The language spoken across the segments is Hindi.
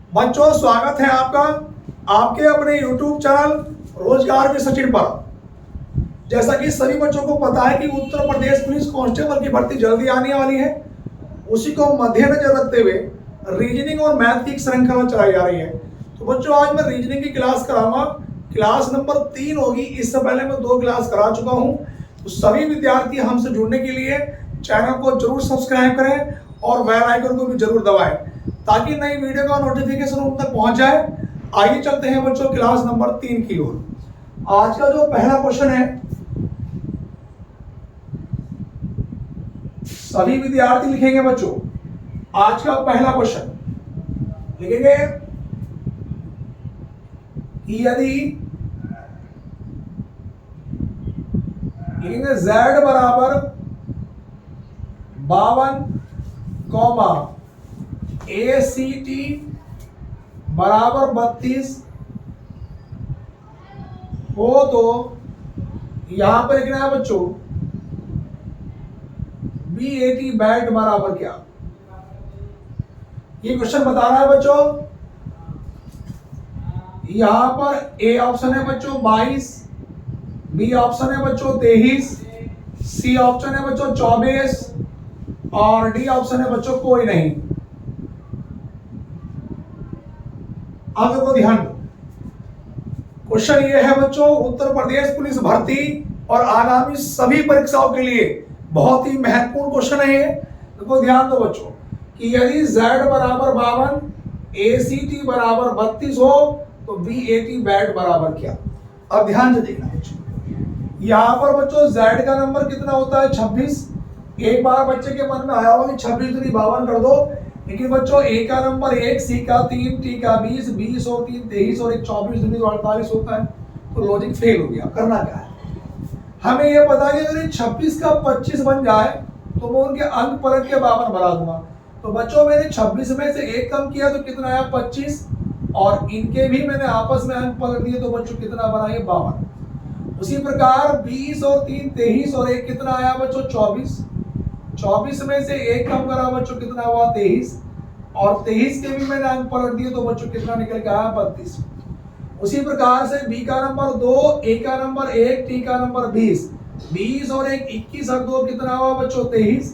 बच्चों स्वागत है आपका आपके अपने YouTube चैनल रोजगार में सचिन पर। जैसा कि सभी बच्चों को पता है कि उत्तर प्रदेश पुलिस कांस्टेबल की भर्ती जल्दी आने वाली है, उसी को मद्देनजर रखते हुए रीजनिंग और मैथ की श्रृंखला चलाई जा रही है। तो बच्चों आज मैं रीजनिंग की क्लास कराऊंगा, क्लास नंबर 3 होगी। इससे पहले मैं 2 क्लास करा चुका हूं। तो सभी विद्यार्थी हमसे जुड़ने के लिए चैनल को जरूर सब्सक्राइब करें और बेल आइकन को भी जरूर दबाएं ताकि नई वीडियो का नोटिफिकेशन उन तक पहुंच जाए। आइए चलते हैं बच्चों क्लास नंबर 3 की ओर। आज का जो पहला क्वेश्चन है, सभी विद्यार्थी लिखेंगे बच्चों। आज का पहला क्वेश्चन लिखेंगे कि यदि लिखेंगे z बराबर 52, ACT बराबर 32 हो तो यहां पर लिखना है बच्चों BAT बैट बराबर क्या। ये क्वेश्चन बता रहा है बच्चों। यहां पर ए ऑप्शन है बच्चों 22, बी ऑप्शन है बच्चों 23, सी ऑप्शन है बच्चों 24 और डी ऑप्शन है बच्चों कोई नहीं। अब देखो ध्यान दो, क्वेश्चन ये है बच्चों उत्तर प्रदेश पुलिस भर्ती और आगामी सभी परीक्षाओं के लिए बहुत ही महत्वपूर्ण क्वेश्चन है ये। देखो ध्यान दो बच्चों कि यदि z बराबर 52, ACT बराबर 32 हो तो BAT बैट बराबर क्या। अब ध्यान से देखना बच्चों, यहाँ पर बच्चों z का नंबर कितना होता है 26। एक बार बच्चे के मन में आया होगा कि 26 दूनी 52 कर दो, लेकिन बच्चों a का नंबर 1, c का 3, t का 20, 20 और 3 23 और 1 24 दूनी 48 होता है। तो लॉजिक फेल हो गया। करना क्या है, हमें यह पता है कि अगर 26 का 25 बन जाए तो मैं उनके अंक पलट के 52 बना दूंगा। तो बच्चों मैंने 26 में से 1 कम किया तो कितना आया 25 और इनके भी मैंने आपस में अंक पलट दिए तो बच्चों कितना बना ये 52। उसी प्रकार 20 और 3 23 और 1 कितना आया बच्चों 24। 24 में से 1 कम करा बच्चों कितना हुआ 23 और 23 के भी मैंने अंक पलट दिए तो बच्चों कितना निकल के आया 32। उसी प्रकार से b का नंबर 2, a का नंबर 1, t का नंबर 20, 20 और 1 21 और 2 कितना हुआ बच्चों 23।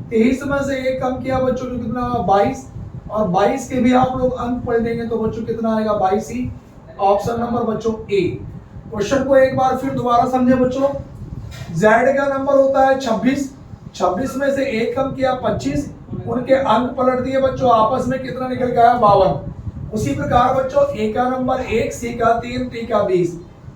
23 में से 1 कम किया बच्चों तो कितना हुआ 22 और 22 के भी आप लोग अंक पलटेंगे तो बच्चों कितना आएगा 22 ही। ऑप्शन नंबर बच्चों ए। क्वेश्चन को एक बार फिर दोबारा समझे बच्चों। z का नंबर होता है 26, 26 में से 1 कम किया 25, उनके अंक पलट दिए बच्चों, आपस में कितना निकल के आया 52। उसी प्रकार बच्चों a का नंबर 1, c का 3, t का 20,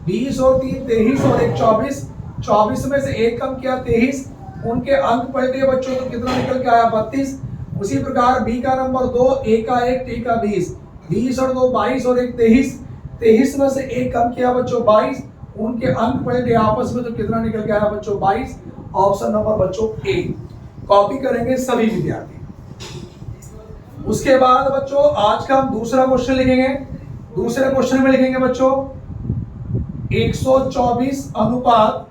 20 और 3 23 और 1 24, 24 में से 1 कम किया 23, उनके अंक पलटे बच्चों तो कितना निकल के आया 32। उसी प्रकार b का नंबर 2, a का 1, t का 20, 20 और 2 22 और 1 23, 23 में से 1 कम किया बच्चों 22, उनके अंक पलटे आपस में तो कितना निकल के आया बच्चों 22। ऑप्शन नंबर बच्चों ए। कॉपी करेंगे सभी विद्यार्थी। उसके बाद बच्चों आज का हम दूसरा क्वेश्चन लिखेंगे। दूसरे क्वेश्चन में लिखेंगे बच्चों 124 अनुपात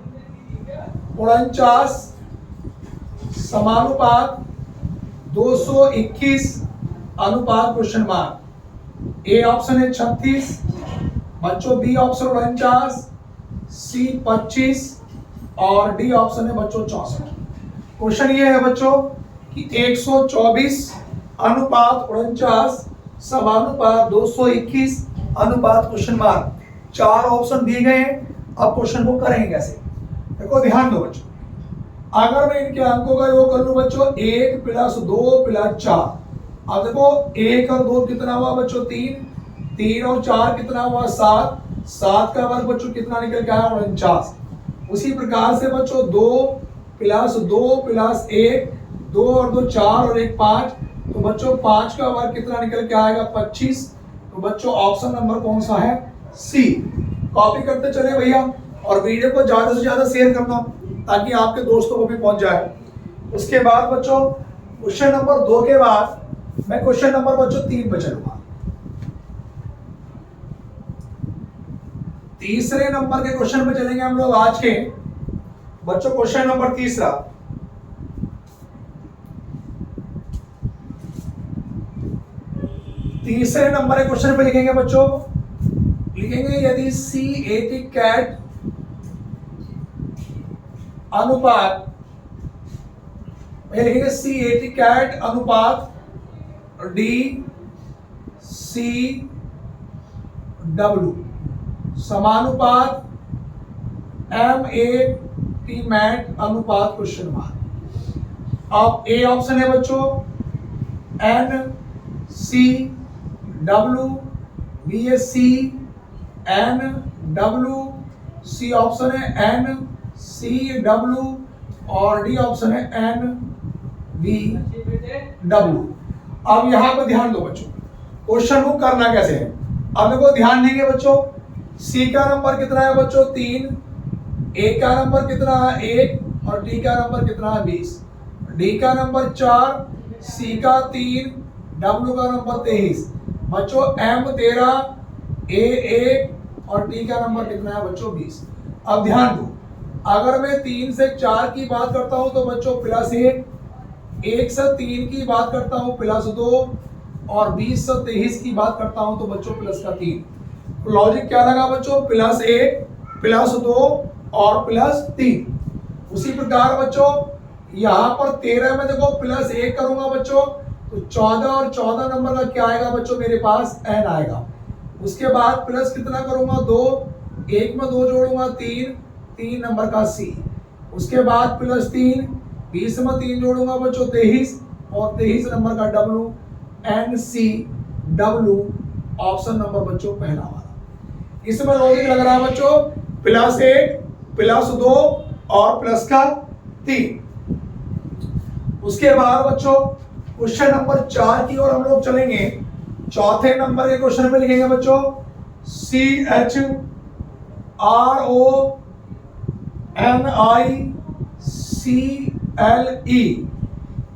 49 समानुपात 221 अनुपात क्वेश्चन मार्क। ए ऑप्शन है 36 बच्चों, बी ऑप्शन 49, सी 25 और डी ऑप्शन है बच्चों 64। क्वेश्चन ये है बच्चों कि 124 अनुपात 49 समानुपात 221 अनुपात क्वेश्चन मार्क। 4 ऑप्शन दिए गए हैं। अब क्वेश्चन को करेंगे कैसे, देखो ध्यान दो बच्चों। अगर मैं इनके अंकों का योग कर लूं बच्चों 1 + 2 + 4, अब देखो 1 और 2 कितना हुआ बच्चों 3, 3 और 4 कितना हुआ 7, 7 का वर्ग बच्चों कितना निकल के आया 49। उसी प्रकार से बच्चों 2 + 2 + 1, 2 और 2 4 और 1 5, तो बच्चों 5 का वर्ग कितना निकल के आएगा 25। तो बच्चों ऑप्शन नंबर कौन सा है सी। कॉपी करते चले भैया और वीडियो को ज्यादा से ज्यादा शेयर करना ताकि आपके दोस्तों को भी पहुंच जाए। उसके बाद बच्चों क्वेश्चन नंबर 2 के बाद मैं क्वेश्चन नंबर बच्चों 3 पे चलूंगा। तीसरे नंबर के क्वेश्चन पे चलेंगे हम लोग आज के बच्चों। क्वेश्चन नंबर तीसरा, तीसरे नंबर के क्वेश्चन पे लिखेंगे बच्चों, लिखेंगे यदि C80 कैट अनुपात, लिखेंगे C80 कैट अनुपात DCW समानुपात MAT मैट अनुपात क्वेश्चन मार्क। अब ए ऑप्शन है बच्चों NCW, बी है CNW, सी ऑप्शन है NCW और डी ऑप्शन है NVW। अब यहां पर ध्यान दो बच्चों, क्वेश्चन को करना कैसे है। अब देखो ध्यान देंगे बच्चों, सी का नंबर कितना है बच्चों 3, ए का नंबर कितना है 1 और डी का नंबर कितना है 20। डी का नंबर 4, सी का 3, डब्ल्यू का नंबर 23। बच्चों एम 13, ए 1 और डी का नंबर कितना है बच्चों 20। अब ध्यान दो, अगर मैं 3 से 4 की बात करता हूं तो बच्चों +1, 1 से 3 की बात करता हूं +2 और 20 से 23 की बात करता हूं तो बच्चों +3। लॉजिक क्या लगा बच्चों, +1, +2 और +3। उसी प्रकार बच्चों यहां पर 13 में देखो +1 करूंगा बच्चों तो 14 और 14 नंबर का क्या आएगा बच्चों मेरे पास n आएगा। उसके बाद प्लस कितना करूंगा 2, 1 में 2 जोड़ूंगा 3 नंबर का c। उसके बाद +3, 20 में 3 जोड़ूंगा बच्चों 23 और 23 नंबर का W, NCW ऑप्शन नंबर बच्चों पहला वाला। इसमें लॉजिक लग रहा है बच्चों +1, +2 और +3। उसके बाद बच्चों क्वेश्चन नंबर 4 की ओर हम लोग चलेंगे। चौथे नंबर के क्वेश्चन पे लिखेंगे बच्चों CHRONICLE।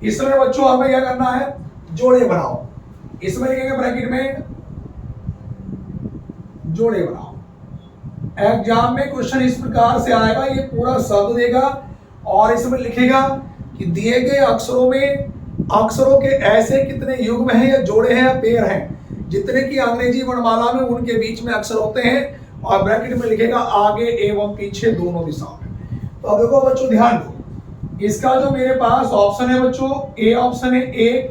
इसमें बच्चों हमें क्या करना है, जोड़े बनाओ। इसमें लिखेंगे ब्रैकेट में जोड़े बनाओ। एग्जाम में क्वेश्चन इस प्रकार से आएगा, ये पूरा शब्द देगा और इसमें लिखेगा कि दिए गए अक्षरों में अक्षरों के ऐसे कितने युग्म हैं या जोड़े हैं या पेयर हैं जितने की अंग्रेजी वर्णमाला में उनके बीच में अक्षर होते हैं और ब्रैकेट में लिखेगा आगे एवं पीछे दोनों दिशाओं में। तो अब देखो बच्चों ध्यान दो, इसका जो मेरे पास ऑप्शन है बच्चों, ए ऑप्शन है 1,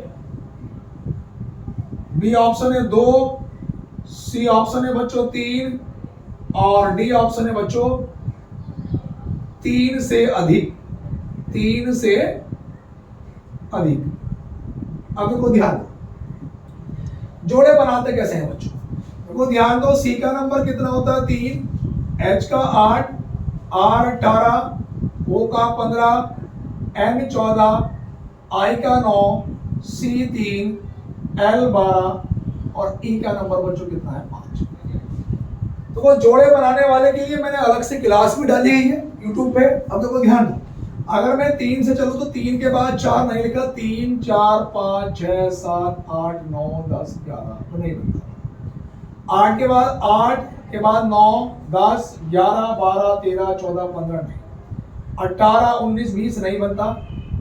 बी ऑप्शन है 2, सी ऑप्शन है बच्चों 3 और डी ऑप्शन है बच्चों 3 से अधिक। अब देखो ध्यान दो, जोड़े बनाते कैसे हैं बच्चों। देखो ध्यान दो, सी का नंबर कितना होता है 3, एच का 8, आर 18, ओ का 15, एन 14, आई का 9, सी 3, एल 12 और ई का नंबर बच्चों कितना है 5। तो वो जोड़े बनाने वाले के लिए मैंने अलग से क्लास भी डाली है यूट्यूब पे। अब देखो ध्यान दो, अगर मैं 3 से चलूं तो 3 के बाद 4 नहीं लिखा, 3, 4, 5, 6, 7, 8, 9, 10, 11 तो नहीं बनता। 8 के बाद 9, 10, 11, 12, 13, 14, 15 नहीं। 18, 19, 20 नहीं बनता।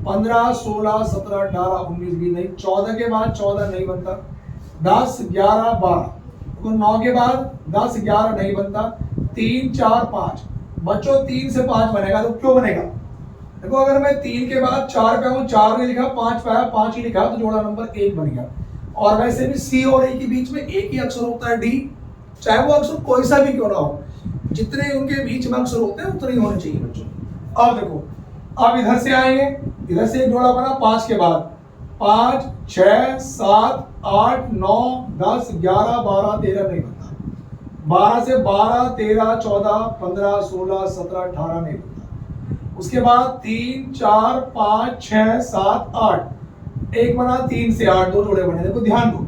15, 16, 17, 18, 19 भी नहीं। 14 के बाद 14 नहीं बनता। 10, 11, 12 तो 9 के बाद 10, 11 नहीं बनता। 3, 4, 5 बच्चों 3 से 5 बनेगा तो क्यों बनेगा। देखो अगर मैं 3 के बाद 4 पे हूं, 4 नहीं लिखा, 5 पे आया, 5 ही लिखा तो जोड़ा नंबर 1 बन गया। और वैसे भी सी और ए के बीच में एक ही अक्षर होता है डी, चाहे वो अक्षर कोई सा भी क्यों ना हो, जितने उनके बीच में अक्षर होते हैं उतने ही होने चाहिए बच्चों। अब देखो, अब इधर से आएंगे, इधर से एक जोड़ा बना 5 के बाद 5, 6, 7, 8, 9, 10, 11, 12, 13 नहीं बनता। 12 से 12, 13, 14, 15, 16, 17, 18 नहीं बनता। उसके बाद 3, 4, 5, 6, 7, 8 एक बना, 3 से 8 दो जोड़े बने। देखो ध्यान दो,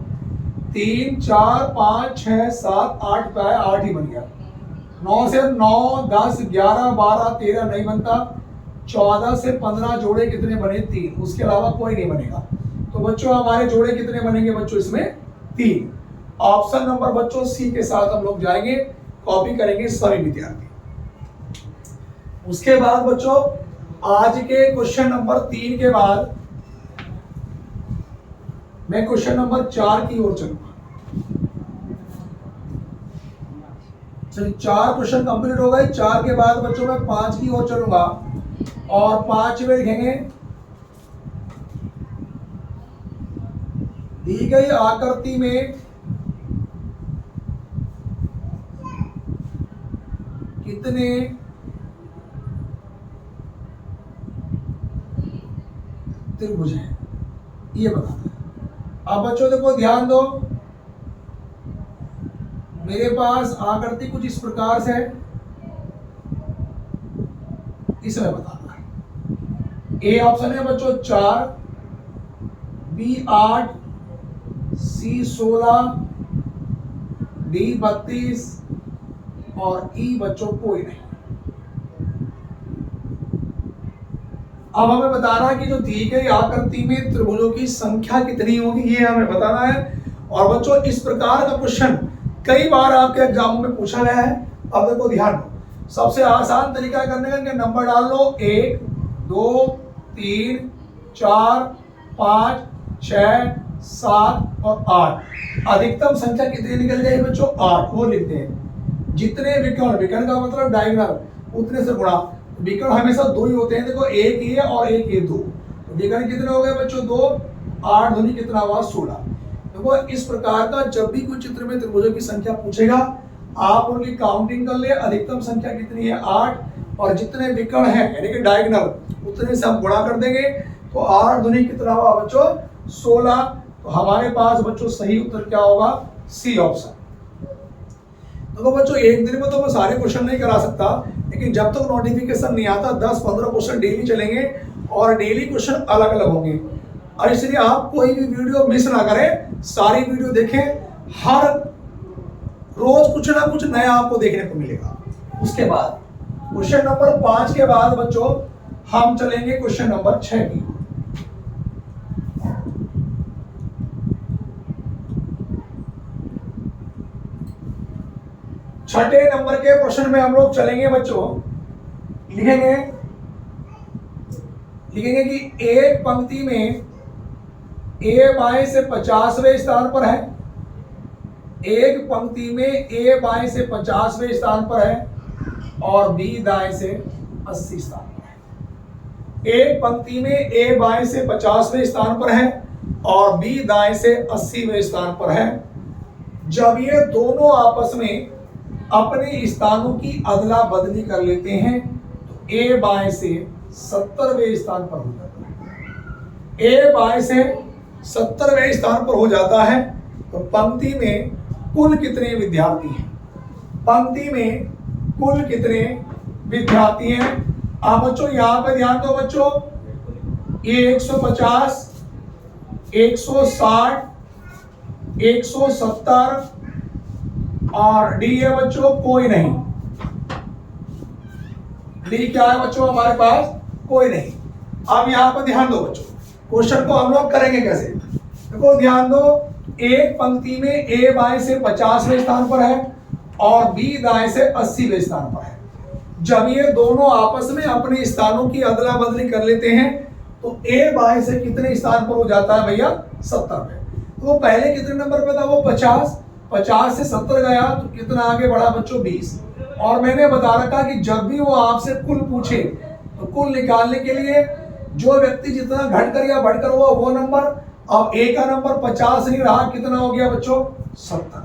3, 4, 5, 6, 7, 8 पे 8 ही बन गया। 9 से 9, 10, 11, 12, 13 नहीं बनता। 14 से 15 जोड़े कितने बने 3, उसके अलावा कोई नहीं बनेगा। तो बच्चों हमारे जोड़े कितने बनेंगे बच्चों इसमें 3। ऑप्शन नंबर बच्चों सी के साथ हम लोग जाएंगे, कॉपी करेंगे सभी विद्यार्थी। उसके बाद बच्चों आज के क्वेश्चन नंबर 3 के बाद मैं क्वेश्चन नंबर 4 की ओर चलूंगा। चलिए 4 क्वेश्चन कंप्लीट हो गए। 4 के बाद बच्चों मैं 5 की ओर चलूंगा और 5 में लिखेंगे दी गई आकृति में कितने त्रिभुज हैं, ये बताना है। अब बच्चों देखो ध्यान दो, मेरे पास आकृति कुछ इस प्रकार से है, इसमें बताना है। ए ऑप्शन है बच्चों 4, बी 8, सी 16, डी 32 और ई बच्चों कोई नहीं। अब हमें बताना है कि जो दी गई आकृति में त्रिभुजों की संख्या कितनी होगी, ये हमें बताना है। और बच्चों इस प्रकार का क्वेश्चन कई बार आपके एग्जामों में पूछा गया है। अब देखो ध्यान दो, सबसे आसान तरीका करने का नंबर डाल लो 1 2 3 4 5 6 7 और 8। अधिकतम संख्या कितनी निकल जाएगी बच्चों 8, वो लिखते हैं। जितने विकर्ण, विकर्ण का मतलब डायगोनल, उतने से गुणा। विकर्ण हमेशा 2 ही होते हैं, देखो एक ये और एक ये 2, विकर्ण कितने हो गए बच्चों 2, 8 दूनी कितना हुआ 16। देखो इस प्रकार का जब भी कोई चित्र में त्रिभुजों की संख्या पूछेगा आप उनकी काउंटिंग कर ले, अधिकतम संख्या कितनी है 8 और जितने विकर्ण है यानी कि डायगोनल उतने से हम गुणा कर देंगे। तो 8 दूनी कितना हुआ बच्चों 16। तो हमारे पास बच्चों सही उत्तर क्या होगा, सी ऑप्शन। तो बच्चों एक दिन में तो मैं सारे क्वेश्चन नहीं करा सकता, लेकिन जब तक नोटिफिकेशन नहीं आता 10-15 क्वेश्चन डेली चलेंगे और डेली क्वेश्चन अलग अलग होंगे। और इसलिए आप कोई भी वीडियो मिस ना करें, सारी वीडियो देखें। हर रोज कुछ ना कुछ नया आपको देखने को मिलेगा। उसके बाद क्वेश्चन नंबर 5 के बाद बच्चों हम चलेंगे क्वेश्चन नंबर 6 की। छठे नंबर के प्रश्न में हम लोग चलेंगे बच्चों, लिखेंगे कि एक पंक्ति में ए बाएं से 50वें स्थान पर है, एक पंक्ति में ए बाएं से 50वें स्थान पर है और बी दाएं से 80 स्थान पर है। एक पंक्ति में ए बाएं से 50वें स्थान पर है और बी दाएं से 80वें स्थान पर है। जब ये दोनों आपस में अपने स्थानों की अदला बदली कर लेते हैं तो ए बाएं से 70वें स्थान पर हो जाता है। ए बाएं से 70वें स्थान पर हो जाता है तो पंक्ति में कुल कितने विद्यार्थी हैं, पंक्ति में कुल कितने विद्यार्थी हैं। आप बच्चों यहां पर ध्यान दो बच्चों, ये 150 160 170 और डी है बच्चों कोई नहीं। डी क्या है बच्चों हमारे पास कोई नहीं। अब यहां पर ध्यान दो बच्चों, क्वेश्चन को हम लोग करेंगे कैसे, देखो ध्यान दो। एक पंक्ति में ए बाएं से 50वें स्थान पर है और बी दाएं से 80वें स्थान पर है। जब ये दोनों आपस में अपने स्थानों की अदला बदली कर लेते हैं तो ए बाएं से कितने स्थान पर हो जाता है भैया 70 पे। तो वो पहले कितने नंबर पे था, वो 50 से 70 गया तो कितना आगे बढ़ा बच्चों 20। और मैंने बता रखा कि जब भी वो आपसे कुल पूछे तो कुल निकालने के लिए जो व्यक्ति जितना घटकर या बढ़कर हुआ वो नंबर। अब ए का नंबर 50 नहीं रहा, कितना हो गया बच्चों 70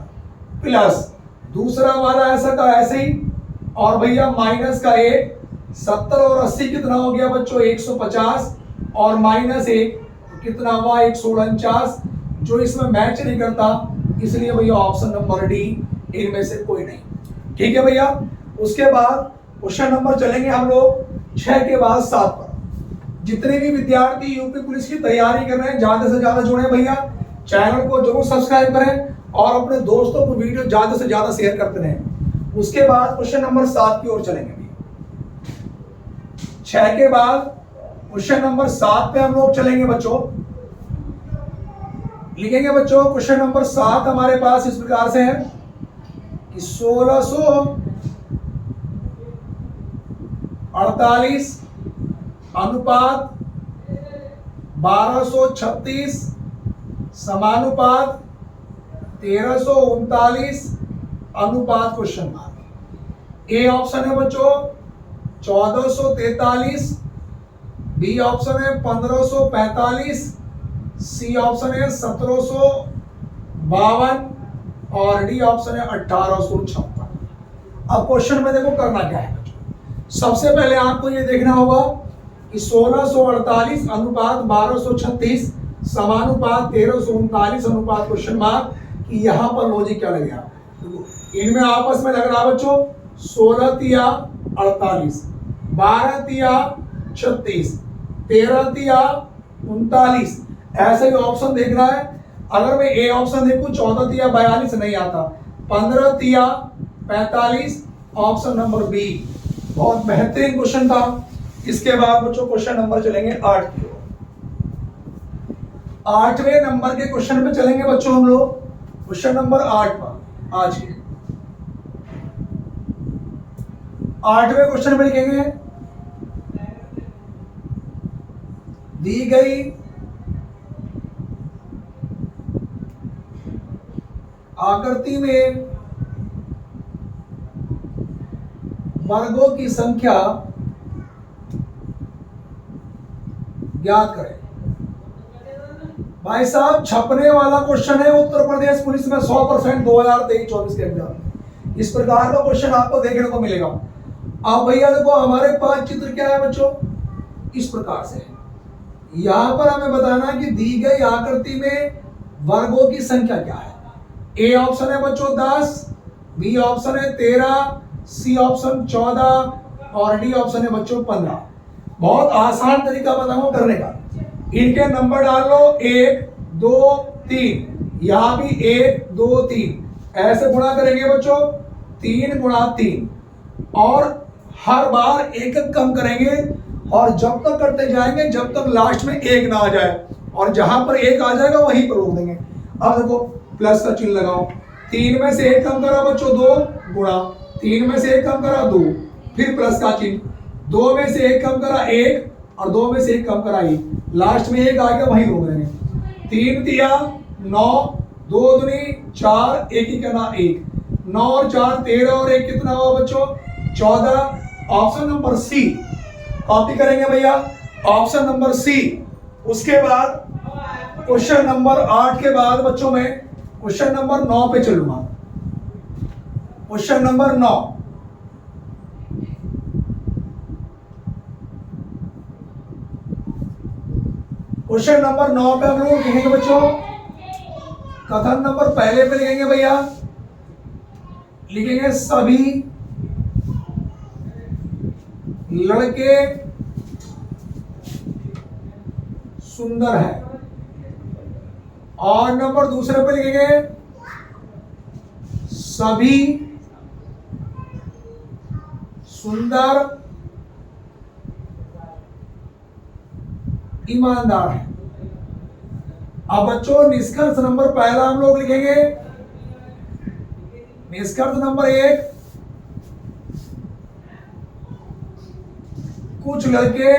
प्लस दूसरा वाला ऐसा का ऐसे ही, और भैया माइनस का 1, 70 और 80 कितना हो गया बच्चों 150 और माइनस 1 कितना हुआ 149, जो इसमें मैच नहीं करता, इसलिए भैया ऑप्शन नंबर डी इनमें से कोई नहीं। ठीक है भैया। उसके बाद क्वेश्चन नंबर चलेंगे हम लोग 6 के बाद 7 पर। जितने भी विद्यार्थी यूपी पुलिस की तैयारी कर रहे हैं ज्यादा से ज्यादा जुड़े भैया, चैनल को जरूर सब्सक्राइब करें और अपने दोस्तों को वीडियो ज्यादा से ज्यादा शेयर करते रहें। उसके बाद क्वेश्चन नंबर 7 की ओर चलेंगे। 6 के बाद क्वेश्चन नंबर 7 पे हम लोग चलेंगे बच्चों। लिखेंगे बच्चों क्वेश्चन नंबर 7 हमारे पास इस प्रकार से है कि 1648 अनुपात 1236 समानुपात 1339 अनुपात क्वेश्चन मार्क। ए ऑप्शन है बच्चों 1443, बी ऑप्शन है 1545, सी ऑप्शन है 1752 और डी ऑप्शन है 1856। अब क्वेश्चन में देखो करना क्या है बच्चों। सबसे पहले आपको ये देखना होगा कि 1648 अनुपात 1236 समानुपात 1339 अनुपात क्वेश्चन मार्क कि यहाँ पर लॉजिक क्या लगेगा। इनमें आपस में लग रहा बच्चों 16 तिया 48, 12 तिया 36, 13 तिया 39, ऐसे ही ऑप्शन देख रहा है। अगर मैं ए ऑप्शन देखूं 14 तिया 42 नहीं आता, 15 तिया 45, ऑप्शन नंबर बी। बहुत बेहतरीन क्वेश्चन था। इसके बाद बच्चों क्वेश्चन नंबर चलेंगे 8 की ओर। 8वें नंबर के क्वेश्चन पे चलेंगे बच्चों हम लोग। क्वेश्चन नंबर 8 पर आज के 8वें क्वेश्चन में लिखेंगे दी गई आकृति में वर्गों की संख्या ज्ञात करें। भाई साहब छपने वाला क्वेश्चन है उत्तर प्रदेश पुलिस में 100% 2023-24 के एग्जाम। इस प्रकार का क्वेश्चन आपको देखने को मिलेगा। अब भैया देखो हमारे पास चित्र क्या है बच्चों, इस प्रकार से यहां पर हमें बताना कि दी गई आकृति में वर्गों की संख्या क्या है। ए ऑप्शन है बच्चों 10, बी ऑप्शन है 13, सी ऑप्शन 14 और डी ऑप्शन है बच्चों 15। बहुत आसान तरीका बताऊंगा करने का। इनके नंबर डाल लो 1 2 3, यहां भी 1 2 3 ऐसे गुणा करेंगे बच्चों 3 गुणा 3 और हर बार एक एक कम करेंगे और जब तक करते जाएंगे जब तक लास्ट में 1 ना आ जाए और जहां पर 1 आ जाएगा वहीं पर रोक देंगे। अब देखो प्लस का चिन्ह लगाओ, 3 में से 1 कम करा बच्चों 2 गुणा, 3 में से 1 कम करा 2, फिर प्लस का चिन्ह, 2 में से 1 कम करा 1 और 2 में से 1 कम करा 1, लास्ट में 1 आ गया वहीं रोक देंगे। 3 तिया 9, 2 दूनी 4, 1 ही कहना 1, 9 और 4 13 और 1 कितना हुआ बच्चों 14। ऑप्शन नंबर सी कॉपी करेंगे भैया, ऑप्शन नंबर सी। उसके बाद क्वेश्चन नंबर 8 के बाद बच्चों में क्वेश्चन नंबर 9 पे चलूंगा। क्वेश्चन नंबर 9 क्वेश्चन नंबर 9 पे हम लोग लिखेंगे बच्चों कथन नंबर पहले पे लिखेंगे भैया, लिखेंगे सभी लड़के सुंदर हैं और नंबर दूसरे पे लिखेंगे सभी सुंदर ईमानदार हैं। अब बच्चों निष्कर्ष नंबर पहला हम लोग लिखेंगे, निष्कर्ष नंबर 1 कुछ लड़के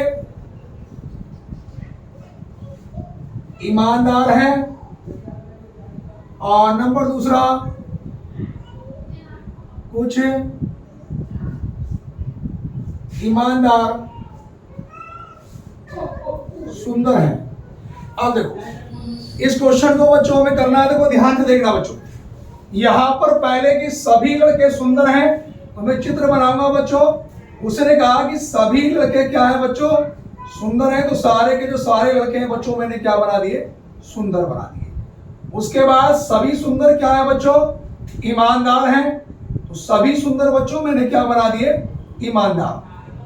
ईमानदार हैं और नंबर दूसरा कुछ ईमानदार सुंदर हैं। अब देखो इस क्वेश्चन को बच्चों में करना है, देखो ध्यान से देखना बच्चों। यहां पर पहले कि सभी लड़के सुंदर हैं तो मैं चित्र बनाऊंगा बच्चों। उसने कहा कि सभी लड़के क्या है बच्चों सुंदर हैं, तो सारे के जो सारे लड़के हैं बच्चों मैंने क्या बना दिए सुंदर बना दिए। उसके बाद सभी सुंदर क्या है बच्चों ईमानदार हैं, तो सभी सुंदर बच्चों मैंने क्या बना दिए ईमानदार।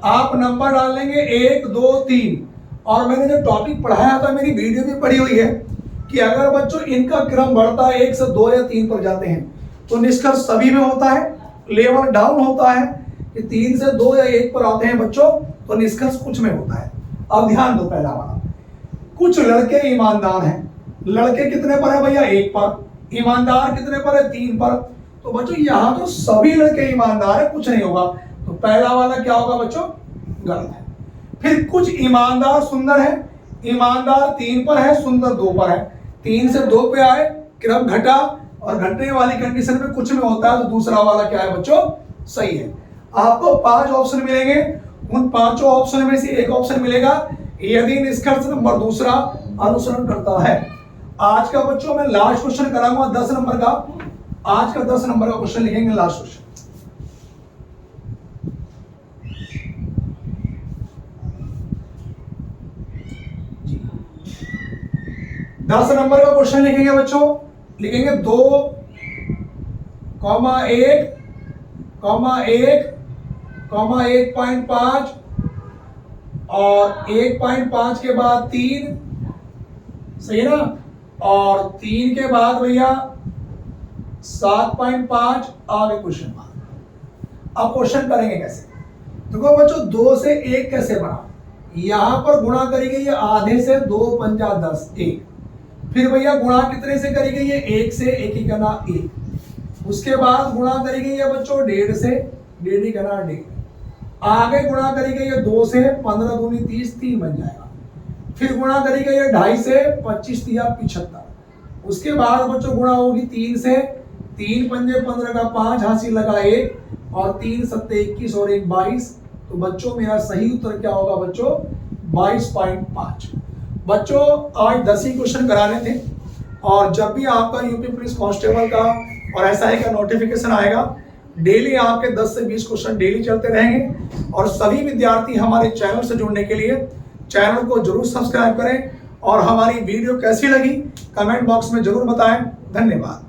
आप नंबर डाल लेंगे 1 2 3 और मैंने जो टॉपिक पढ़ाया था मेरी वीडियो भी पड़ी हुई है कि अगर बच्चों इनका क्रम बढ़ता है 1 से 2 या 3 पर जाते हैं तो निष्कर्ष सभी में होता है, लेवल डाउन होता है कि 3 से 2 या 1 पर आते हैं बच्चों तो निष्कर्ष कुछ में होता है। अब ध्यान दो पहला वाला, कुछ लड़के ईमानदार हैं। लड़के कितने पर है भैया 1 पर, ईमानदार कितने पर है 3 पर, तो बच्चों यहां तो सभी लड़के ईमानदार है, कुछ नहीं होगा, तो पहला वाला क्या होगा बच्चों गलत है। फिर कुछ ईमानदार सुंदर है, ईमानदार 3 पर है सुंदर 2 पर है, 3 से 2 पे आए क्रम घटा और घटने वाली कंडीशन में कुछ में होता है तो दूसरा वाला क्या है बच्चों सही है। आपको 5 ऑप्शन मिलेंगे, उन 5 ऑप्शन में से एक ऑप्शन मिलेगा यदि निष्कर्ष नंबर दूसरा अनुसरण करता है। आज का बच्चों मैं लास्ट क्वेश्चन कराऊंगा 10 नंबर का। आज का 10 नंबर का क्वेश्चन लिखेंगे लास्ट क्वेश्चन। 10 नंबर का क्वेश्चन लिखेंगे बच्चों, लिखेंगे 2,1,1,1.5 और 1.5 के बाद 3, सही है ना, और 3 के बाद भैया 7.5 आगे क्वेश्चन मार्क। अब क्वेश्चन करेंगे कैसे? देखो बच्चों 2 से 1 कैसे बना, यहां पर गुणा करी गई है आधे से, 2 पंजा 10, 1। फिर भैया गुणा कितने से करी गई है? 1 से, 1 ही करना 1। उसके बाद गुणा करी गई है बच्चों 1.5 से, 1.5 ही करना 1.5। आगे गुणा करी गई है 2 से, 15 दूनी 30, 3 बन जाएगा। फिर गुणा करी गई है 2.5 से, 25 तिया 75। उसके बाद बच्चों गुणा होगी 3 से, 3 पंजे 15 का 5 हासिल लगा 1, और 3 सत्ते 21 और 1 22। तो बच्चों मेरा सही उत्तर क्या होगा बच्चों? 22.5। बच्चों आज 10 ही क्वेश्चन कराने थे, और जब भी आपका यूपी पुलिस कांस्टेबल का और एसआई का नोटिफिकेशन आएगा, डेली आपके 10 से 20 क्वेश्चन डेली चलते रहेंगे। और सभी विद्यार्थी हमारे चैनल से जुड़ने के लिए चैनल को जरूर सब्सक्राइब करें, और हमारी वीडियो कैसी लगी कमेंट बॉक्स में जरूर बताएं। धन्यवाद।